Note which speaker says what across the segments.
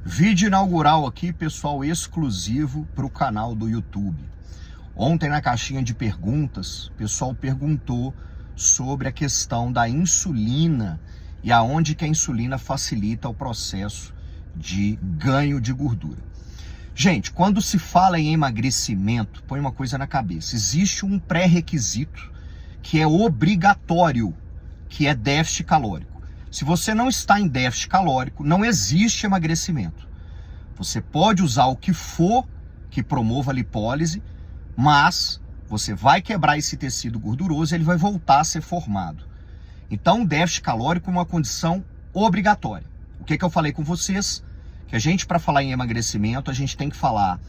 Speaker 1: Vídeo inaugural aqui, pessoal, exclusivo para o canal do YouTube. Ontem na caixinha de perguntas, o pessoal perguntou sobre a questão da insulina e aonde que a insulina facilita o processo de ganho de gordura. Gente, quando se fala em emagrecimento, põe uma coisa na cabeça. Existe um pré-requisito que é obrigatório, que é déficit calórico. Se você não está em déficit calórico, não existe emagrecimento. Você pode usar o que for que promova a lipólise, mas você vai quebrar esse tecido gorduroso e ele vai voltar a ser formado. Então, o déficit calórico é uma condição obrigatória. O que eu falei com vocês? Que a gente, para falar em emagrecimento, a gente tem que falar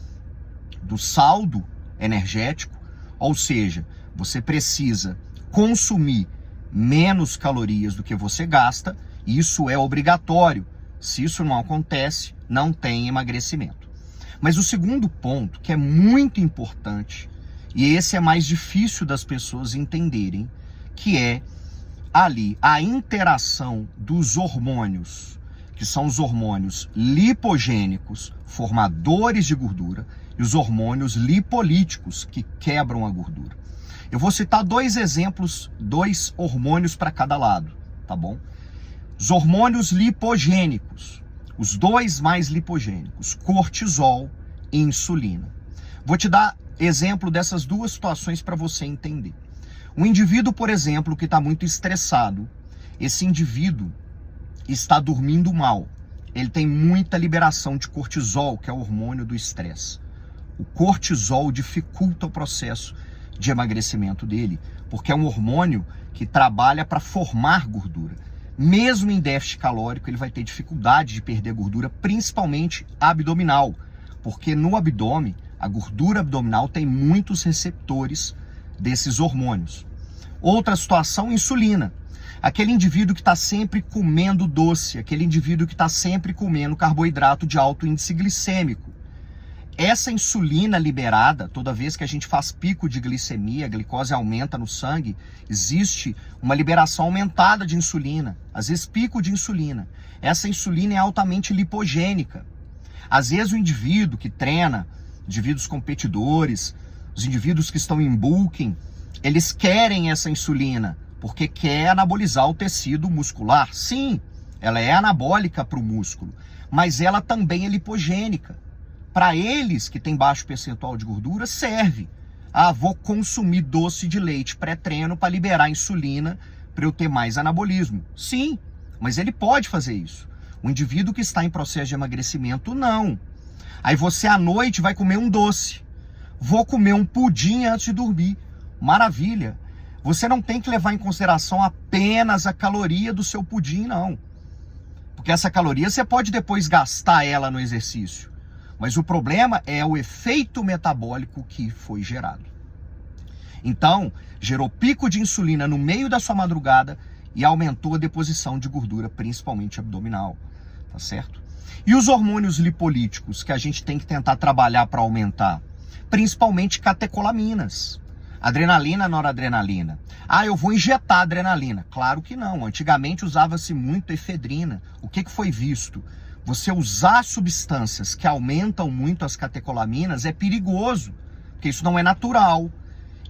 Speaker 1: do saldo energético, ou seja, você precisa consumir menos calorias do que você gasta, e isso é obrigatório. Se isso não acontece, não tem emagrecimento. Mas o segundo ponto, que é muito importante, e esse é mais difícil das pessoas entenderem, que é ali a interação dos hormônios, que são os hormônios lipogênicos, formadores de gordura, e os hormônios lipolíticos, que quebram a gordura. Eu vou citar dois exemplos, dois hormônios para cada lado, tá bom? Os hormônios lipogênicos, os dois mais lipogênicos, cortisol e insulina. Vou te dar exemplo dessas duas situações para você entender. Um indivíduo, por exemplo, que está muito estressado, esse indivíduo está dormindo mal. Ele tem muita liberação de cortisol, que é o hormônio do estresse. O cortisol dificulta o processo de emagrecimento dele, porque é um hormônio que trabalha para formar gordura. Mesmo em déficit calórico, ele vai ter dificuldade de perder gordura, principalmente abdominal, porque no abdômen, a gordura abdominal tem muitos receptores desses hormônios. Outra situação, insulina. Aquele indivíduo que está sempre comendo doce, aquele indivíduo que está sempre comendo carboidrato de alto índice glicêmico. Essa insulina liberada, toda vez que a gente faz pico de glicemia, a glicose aumenta no sangue, existe uma liberação aumentada de insulina, às vezes pico de insulina. Essa insulina é altamente lipogênica. Às vezes o indivíduo que treina, indivíduos competidores, os indivíduos que estão em bulking, eles querem essa insulina, porque quer anabolizar o tecido muscular. Sim, ela é anabólica para o músculo, mas ela também é lipogênica. Para eles que têm baixo percentual de gordura, serve. Ah, vou consumir doce de leite pré-treino para liberar insulina para eu ter mais anabolismo. Sim, mas ele pode fazer isso. O indivíduo que está em processo de emagrecimento, não. Aí você à noite vai comer um doce. Vou comer um pudim antes de dormir. Maravilha. Você não tem que levar em consideração apenas a caloria do seu pudim, não. Porque essa caloria você pode depois gastar ela no exercício. Mas o problema é o efeito metabólico que foi gerado. Então, gerou pico de insulina no meio da sua madrugada e aumentou a deposição de gordura, principalmente abdominal, tá certo? E os hormônios lipolíticos que a gente tem que tentar trabalhar para aumentar? Principalmente catecolaminas. Adrenalina, noradrenalina. Ah, eu vou injetar adrenalina. Claro que não. Antigamente usava-se muito efedrina. O que foi visto? Você usar substâncias que aumentam muito as catecolaminas é perigoso, porque isso não é natural.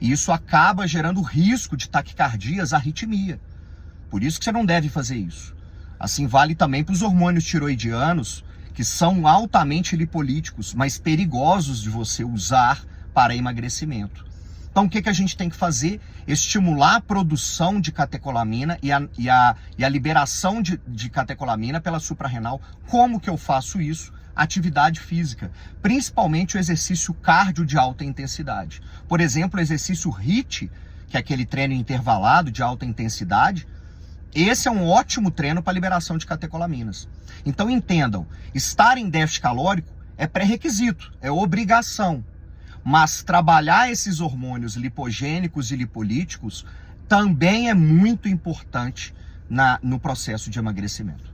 Speaker 1: E isso acaba gerando risco de taquicardias, arritmia. Por isso que você não deve fazer isso. Assim vale também para os hormônios tiroidianos, que são altamente lipolíticos, mas perigosos de você usar para emagrecimento. Então, o que a gente tem que fazer? Estimular a produção de catecolamina e a liberação de catecolamina pela suprarrenal. Como que eu faço isso? Atividade física, principalmente o exercício cardio de alta intensidade. Por exemplo, o exercício HIIT, que é aquele treino intervalado de alta intensidade, esse é um ótimo treino para liberação de catecolaminas. Então, entendam, estar em déficit calórico é pré-requisito, é obrigação. Mas trabalhar esses hormônios lipogênicos e lipolíticos também é muito importante no processo de emagrecimento.